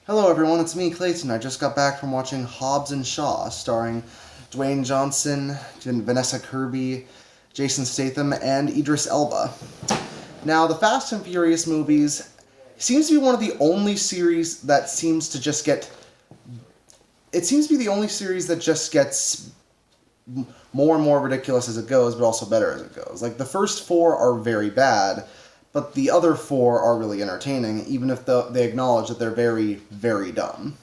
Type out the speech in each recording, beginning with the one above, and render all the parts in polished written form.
Hello everyone, it's me, Clayton. I just got back from watching Hobbs and Shaw, starring Dwayne Johnson, Vanessa Kirby, Jason Statham, and Idris Elba. Now, the Fast and Furious movies seems to be one of the only series that seems to just get... It seems to be the only series that just gets more and more ridiculous as it goes, but also better as it goes. Like, the first four are very bad, but the other four are really entertaining, even if they acknowledge that they're very, very dumb.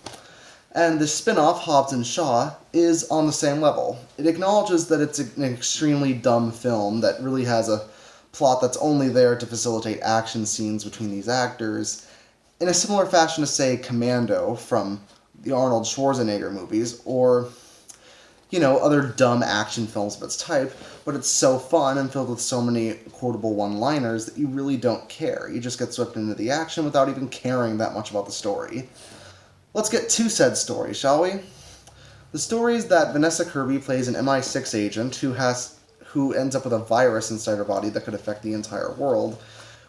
And the spin-off, Hobbs and Shaw, is on the same level. It acknowledges that it's an extremely dumb film that really has a plot that's only there to facilitate action scenes between these actors, in a similar fashion to, say, Commando from the Arnold Schwarzenegger movies, or other dumb action films of its type, but it's so fun and filled with so many quotable one-liners that you really don't care. You just get swept into the action without even caring that much about the story. Let's get to said story, shall we? The story is that Vanessa Kirby plays an MI6 agent who ends up with a virus inside her body that could affect the entire world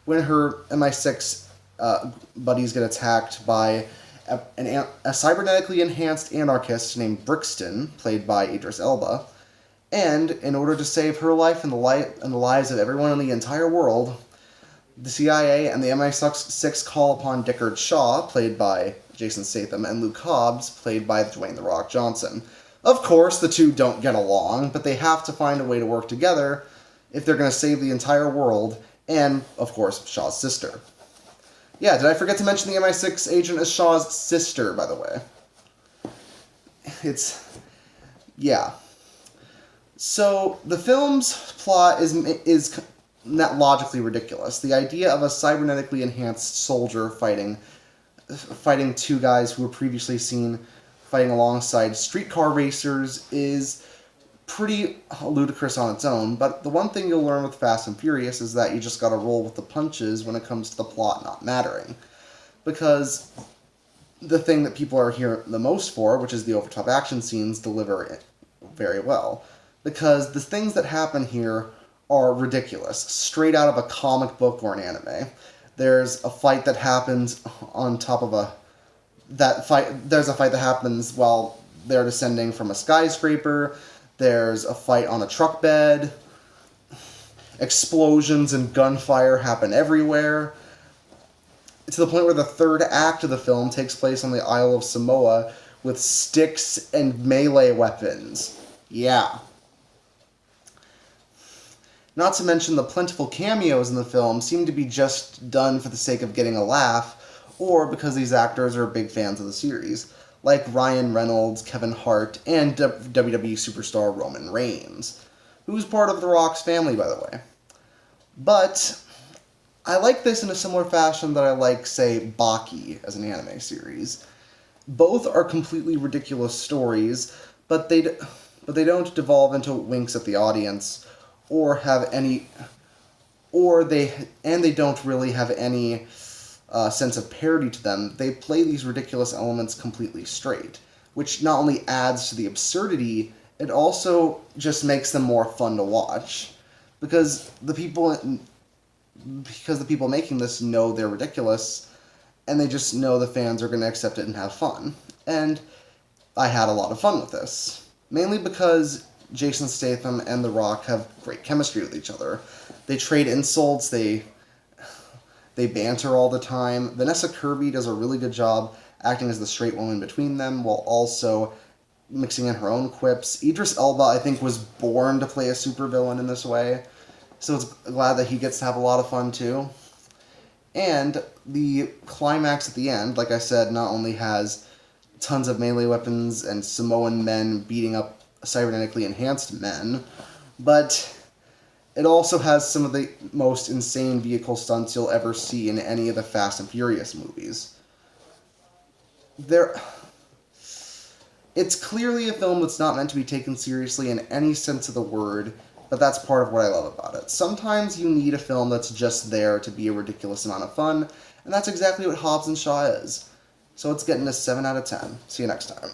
when her MI6 buddies get attacked by a cybernetically enhanced anarchist named Brixton, played by Idris Elba, and in order to save her life and the lives of everyone in the entire world, the CIA and the MI6 call upon Deckard Shaw, played by Jason Statham, and Luke Hobbs, played by Dwayne "The Rock" Johnson. Of course, the two don't get along, but they have to find a way to work together if they're going to save the entire world, and, of course, Shaw's sister. Yeah, did I forget to mention the MI6 agent as Shaw's sister, by the way? Yeah. So, the film's plot is not logically ridiculous. The idea of a cybernetically enhanced soldier fighting two guys who were previously seen fighting alongside streetcar racers is pretty ludicrous on its own, but the one thing you'll learn with Fast and Furious is that you just gotta roll with the punches when it comes to the plot not mattering. Because the thing that people are here the most for, which is the over-top action scenes, deliver it very well. Because the things that happen here are ridiculous, straight out of a comic book or an anime. There's a fight that happens on top of there's a fight that happens while they're descending from a skyscraper. There's a fight on a truck bed. Explosions and gunfire happen everywhere. To the point where the third act of the film takes place on the Isle of Samoa with sticks and melee weapons. Yeah. Not to mention the plentiful cameos in the film seem to be just done for the sake of getting a laugh, or because these actors are big fans of the series, like Ryan Reynolds, Kevin Hart, and WWE superstar Roman Reigns, who's part of The Rock's family, by the way. But I like this in a similar fashion that I like, say, Baki as an anime series. Both are completely ridiculous stories, but they don't devolve into winks at the audience, or they don't really have any sense of parody to them. They play these ridiculous elements completely straight, which not only adds to the absurdity, it also just makes them more fun to watch. Because the people making this know they're ridiculous, and they just know the fans are going to accept it and have fun. And I had a lot of fun with this. Mainly because Jason Statham and The Rock have great chemistry with each other. They trade insults, they banter all the time. Vanessa Kirby does a really good job acting as the straight woman between them, while also mixing in her own quips. Idris Elba, I think, was born to play a supervillain in this way, so it's glad that he gets to have a lot of fun, too. And the climax at the end, like I said, not only has tons of melee weapons and Samoan men beating up cybernetically enhanced men, but it also has some of the most insane vehicle stunts you'll ever see in any of the Fast and Furious movies. It's clearly a film that's not meant to be taken seriously in any sense of the word, but that's part of what I love about it. Sometimes you need a film that's just there to be a ridiculous amount of fun, and that's exactly what Hobbs and Shaw is. So it's getting a 7 out of 10. See you next time.